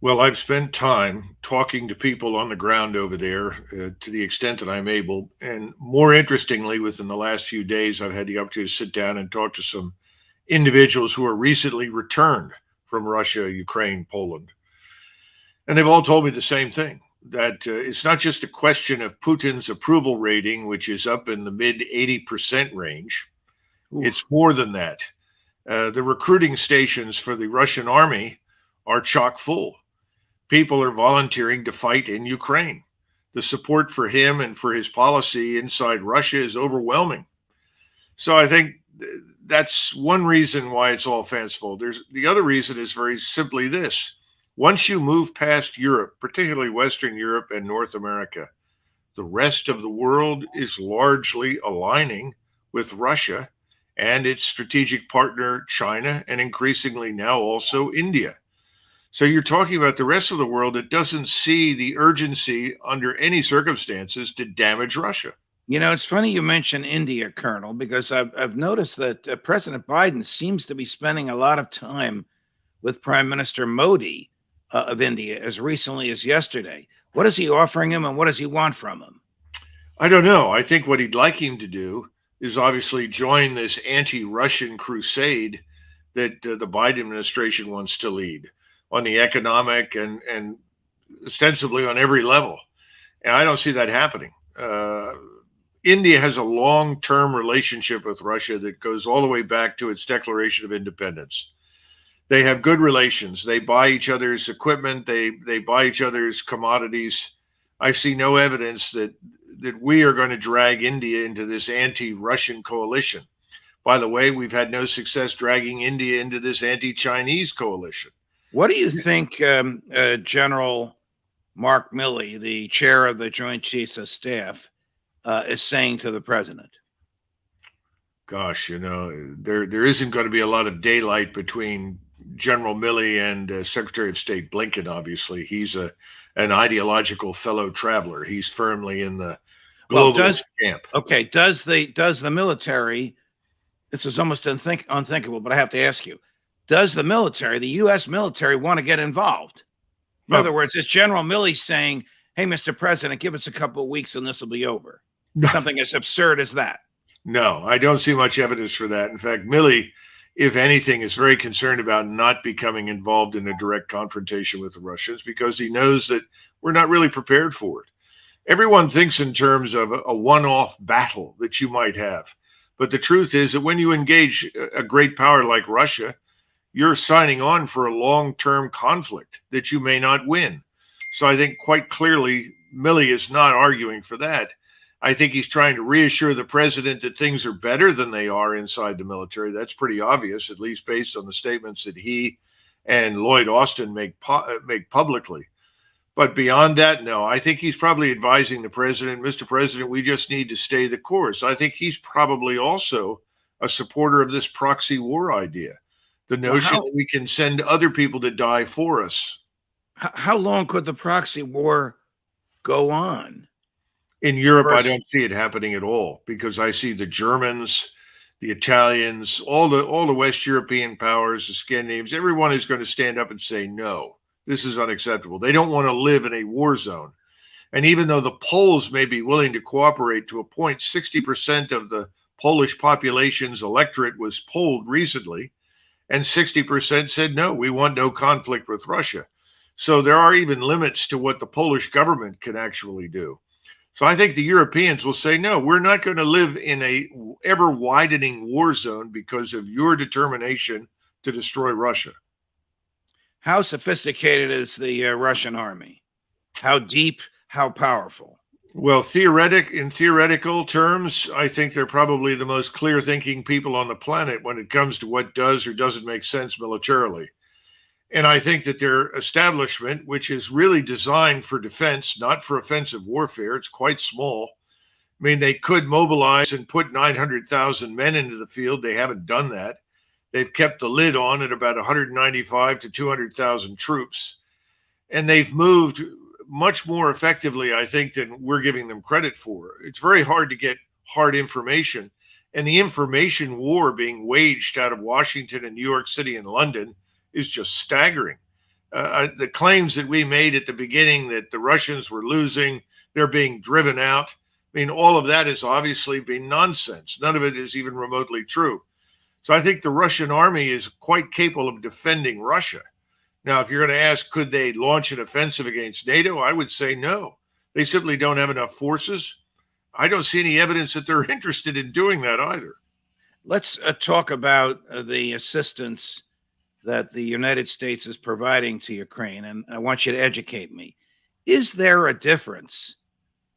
Well, I've spent time talking to people on the ground over there to the extent that I'm able. And more interestingly, within the last few days, I've had the opportunity to sit down and talk to some individuals who are recently returned from Russia, Ukraine, Poland. And they've all told me the same thing, that it's not just a question of Putin's approval rating, which is up in the mid 80% range. It's Oof. more than that. The recruiting stations for the Russian army are chock full. People are volunteering to fight in Ukraine. The support for him and for his policy inside Russia is overwhelming. So I think that's one reason why it's all fanciful. There's the other reason is very simply this. Once you move past Europe, particularly Western Europe and North America, the rest of the world is largely aligning with Russia and its strategic partner, China, and increasingly now also India. So you're talking about the rest of the world that doesn't see the urgency under any circumstances to damage Russia. It's funny you mention India, Colonel, because I've noticed that President Biden seems to be spending a lot of time with Prime Minister Modi of India as recently as yesterday. What is he offering him, and what does he want from him? I don't know. I think what he'd like him to do is obviously join this anti Russian crusade that the Biden administration wants to lead on the economic and ostensibly on every level. And I don't see that happening. India has a long term relationship with Russia that goes all the way back to its declaration of independence. They have good relations. They buy each other's equipment. They buy each other's commodities. I see no evidence that we are going to drag India into this anti-Russian coalition. By the way, we've had no success dragging India into this anti-Chinese coalition. What do you think General Mark Milley, the chair of the Joint Chiefs of Staff, is saying to the president? Gosh, there isn't going to be a lot of daylight between General Milley and Secretary of State Blinken. Obviously, he's an ideological fellow traveler. He's firmly in the globalist camp. Okay, does the military? This is almost unthinkable, but I have to ask you: does the military, the U.S. military, want to get involved? In other words, is General Milley saying, "Hey, Mr. President, give us a couple of weeks and this will be over"? Something as absurd as that. No, I don't see much evidence for that. In fact, Milley, if anything, is very concerned about not becoming involved in a direct confrontation with the Russians because he knows that we're not really prepared for it. Everyone thinks in terms of a one-off battle that you might have. But the truth is that when you engage a great power like Russia, you're signing on for a long-term conflict that you may not win. So I think quite clearly Milley is not arguing for that. I think he's trying to reassure the president that things are better than they are inside the military. That's pretty obvious, at least based on the statements that he and Lloyd Austin make publicly. But beyond that, no, I think he's probably advising the president, Mr. President, we just need to stay the course. I think he's probably also a supporter of this proxy war idea, the notion that we can send other people to die for us. How long could the proxy war go on? In Europe, I don't see it happening at all because I see the Germans, the Italians, all the West European powers, the Scandinavians, everyone is going to stand up and say, no, this is unacceptable. They don't want to live in a war zone. And even though the Poles may be willing to cooperate to a point, 60% of the Polish population's electorate was polled recently, and 60% said, no, we want no conflict with Russia. So there are even limits to what the Polish government can actually do. So I think the Europeans will say, no, we're not going to live in a ever widening war zone because of your determination to destroy Russia. How sophisticated is the Russian army? How deep, how powerful? Well, in theoretical terms, I think they're probably the most clear thinking people on the planet when it comes to what does or doesn't make sense militarily. And I think that their establishment, which is really designed for defense, not for offensive warfare, it's quite small. I mean, they could mobilize and put 900,000 men into the field. They haven't done that. They've kept the lid on at about 195 to 200,000 troops. And they've moved much more effectively, I think, than we're giving them credit for. It's very hard to get hard information. And the information war being waged out of Washington and New York City and London is just staggering. The claims that we made at the beginning that the Russians were losing, they're being driven out. I mean, all of that has obviously been nonsense. None of it is even remotely true. So I think the Russian army is quite capable of defending Russia. Now, if you're going to ask, could they launch an offensive against NATO? I would say no. They simply don't have enough forces. I don't see any evidence that they're interested in doing that either. Let's talk about the assistance that the United States is providing to Ukraine. And I want you to educate me. Is there a difference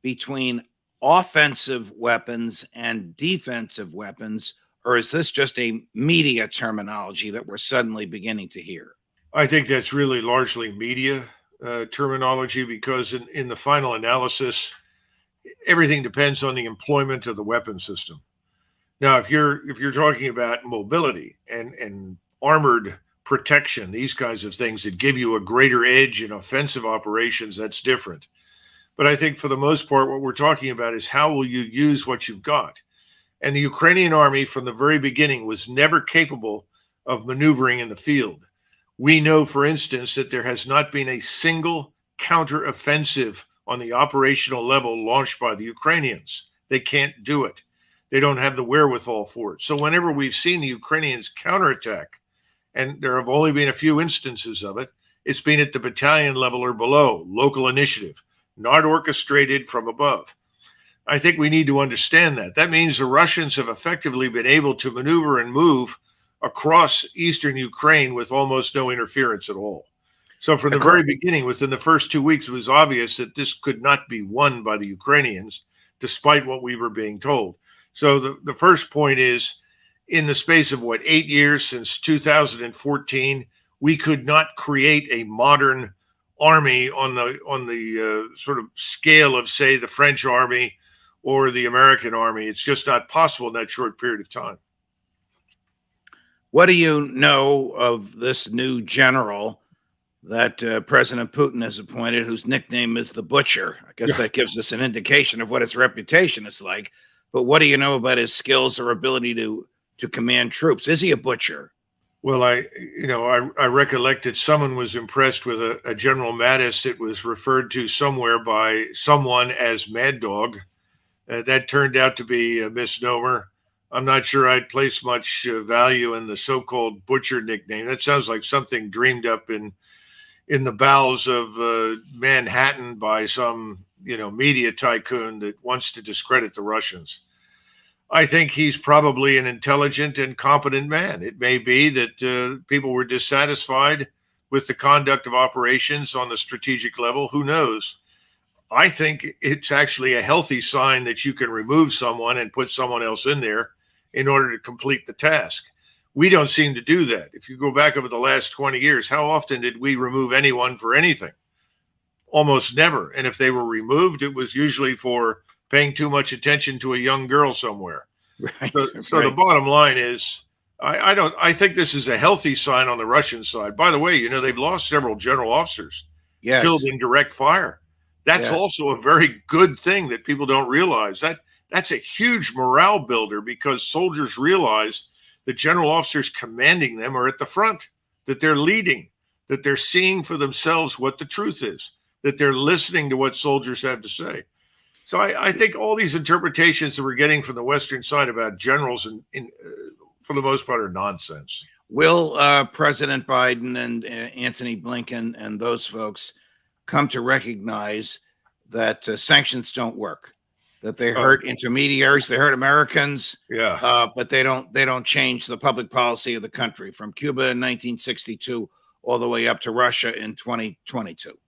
between offensive weapons and defensive weapons, or is this just a media terminology that we're suddenly beginning to hear? I think that's really largely media terminology because in the final analysis, everything depends on the employment of the weapon system. Now, if you're talking about mobility and armored protection, these kinds of things that give you a greater edge in offensive operations, that's different. But I think for the most part, what we're talking about is how will you use what you've got? And the Ukrainian army from the very beginning was never capable of maneuvering in the field. We know, for instance, that there has not been a single counteroffensive on the operational level launched by the Ukrainians. They can't do it. They don't have the wherewithal for it. So whenever we've seen the Ukrainians counterattack, and there have only been a few instances of it, it's been at the battalion level or below, local initiative, not orchestrated from above. I think we need to understand that. That means the Russians have effectively been able to maneuver and move across eastern Ukraine with almost no interference at all. So from the very beginning, within the first 2 weeks, it was obvious that this could not be won by the Ukrainians, despite what we were being told. So the first point is, in the space of 8 years since 2014, we could not create a modern army on the sort of scale of, say, the French army or the American army. It's just not possible in that short period of time. What do you know of this new general that President Putin has appointed, whose nickname is the Butcher? I guess that gives us an indication of what his reputation is like. But what do you know about his skills or ability to command troops? Is he a butcher? Well, I recollect that someone was impressed with a General Mattis that was referred to somewhere by someone as Mad Dog. That turned out to be a misnomer. I'm not sure I'd place much value in the so-called Butcher nickname. That sounds like something dreamed up in the bowels of Manhattan by some media tycoon that wants to discredit the Russians. I think he's probably an intelligent and competent man. It may be that people were dissatisfied with the conduct of operations on the strategic level. Who knows? I think it's actually a healthy sign that you can remove someone and put someone else in there in order to complete the task. We don't seem to do that. If you go back over the last 20 years, how often did we remove anyone for anything? Almost never. And if they were removed, it was usually for paying too much attention to a young girl somewhere. Right. So the bottom line is, I think this is a healthy sign on the Russian side. By the way, they've lost several general officers killed in direct fire. That's also a very good thing that people don't realize. That's a huge morale builder because soldiers realize the general officers commanding them are at the front, that they're leading, that they're seeing for themselves what the truth is, that they're listening to what soldiers have to say. So I think all these interpretations that we're getting from the Western side about generals, for the most part, are nonsense. Will President Biden and Antony Blinken and those folks come to recognize that sanctions don't work, that they hurt intermediaries, they hurt Americans, but they don't change the public policy of the country from Cuba in 1962 all the way up to Russia in 2022?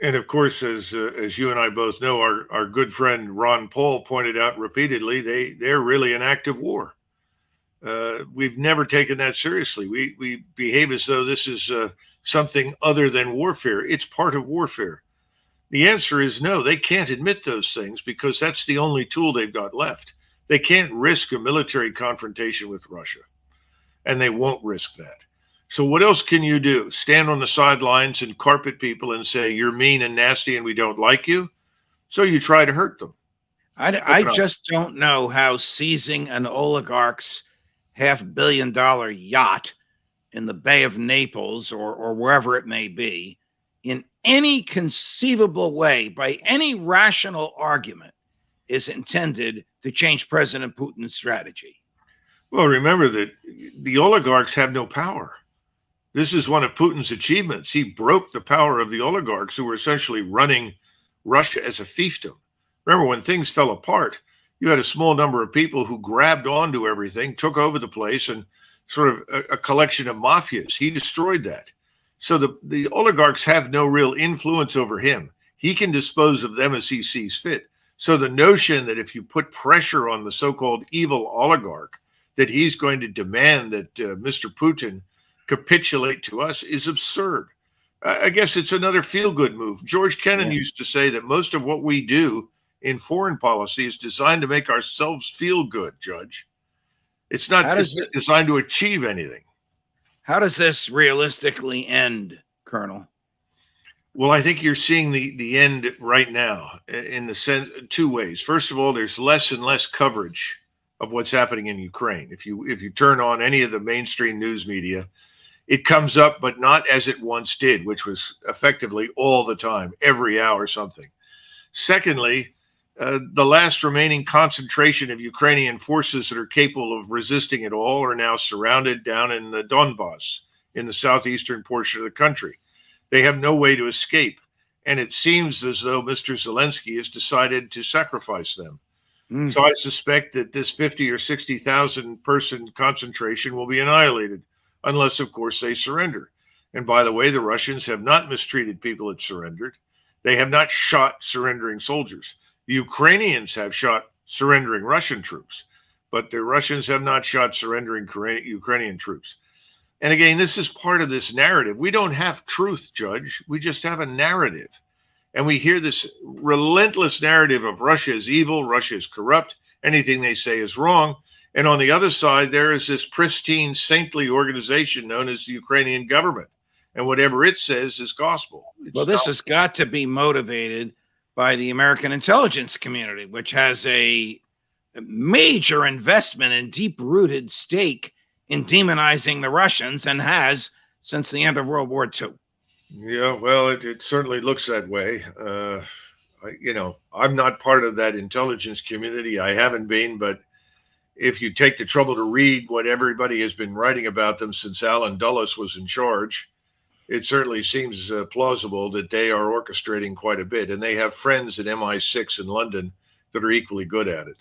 And of course, as you and I both know, our good friend Ron Paul pointed out repeatedly, they're really an act of war. We've never taken that seriously. We behave as though this is something other than warfare. It's part of warfare. The answer is no, they can't admit those things because that's the only tool they've got left. They can't risk a military confrontation with Russia, and they won't risk that. So what else can you do? Stand on the sidelines and carpet people and say, you're mean and nasty and we don't like you? So you try to hurt them. I just don't know how seizing an oligarch's $500 million yacht in the Bay of Naples or wherever it may be in any conceivable way, by any rational argument, is intended to change President Putin's strategy. Well, remember that the oligarchs have no power. This is one of Putin's achievements. He broke the power of the oligarchs who were essentially running Russia as a fiefdom. Remember, when things fell apart, you had a small number of people who grabbed onto everything, took over the place, and sort of a collection of mafias. He destroyed that. So the oligarchs have no real influence over him. He can dispose of them as he sees fit. So the notion that if you put pressure on the so-called evil oligarch, that he's going to demand that Mr. Putin capitulate to us is absurd. I guess it's another feel-good move. George Kennan used to say that most of what we do in foreign policy is designed to make ourselves feel good, Judge. It's not designed to achieve anything. How does this realistically end, Colonel? Well, I think you're seeing the end right now in the sense two ways. First of all, there's less and less coverage of what's happening in Ukraine. If you turn on any of the mainstream news media, it comes up, but not as it once did, which was effectively all the time, every hour something. Secondly, the last remaining concentration of Ukrainian forces that are capable of resisting it all are now surrounded down in the Donbass, in the southeastern portion of the country. They have no way to escape. And it seems as though Mr. Zelensky has decided to sacrifice them. So I suspect that this 50 or 60,000 person concentration will be annihilated, unless, of course, they surrender. And by the way, the Russians have not mistreated people that surrendered. They have not shot surrendering soldiers. The Ukrainians have shot surrendering Russian troops, but the Russians have not shot surrendering Ukrainian troops. And again, this is part of this narrative. We don't have truth, Judge. We just have a narrative. And we hear this relentless narrative of Russia is evil, Russia is corrupt, anything they say is wrong. And on the other side, there is this pristine, saintly organization known as the Ukrainian government. And whatever it says is gospel. Well, this has got to be motivated by the American intelligence community, which has a major investment and deep-rooted stake in demonizing the Russians and has since the end of World War II. Yeah, well, it certainly looks that way. I'm not part of that intelligence community. I haven't been, but if you take the trouble to read what everybody has been writing about them since Alan Dulles was in charge, it certainly seems plausible that they are orchestrating quite a bit. And they have friends at MI6 in London that are equally good at it.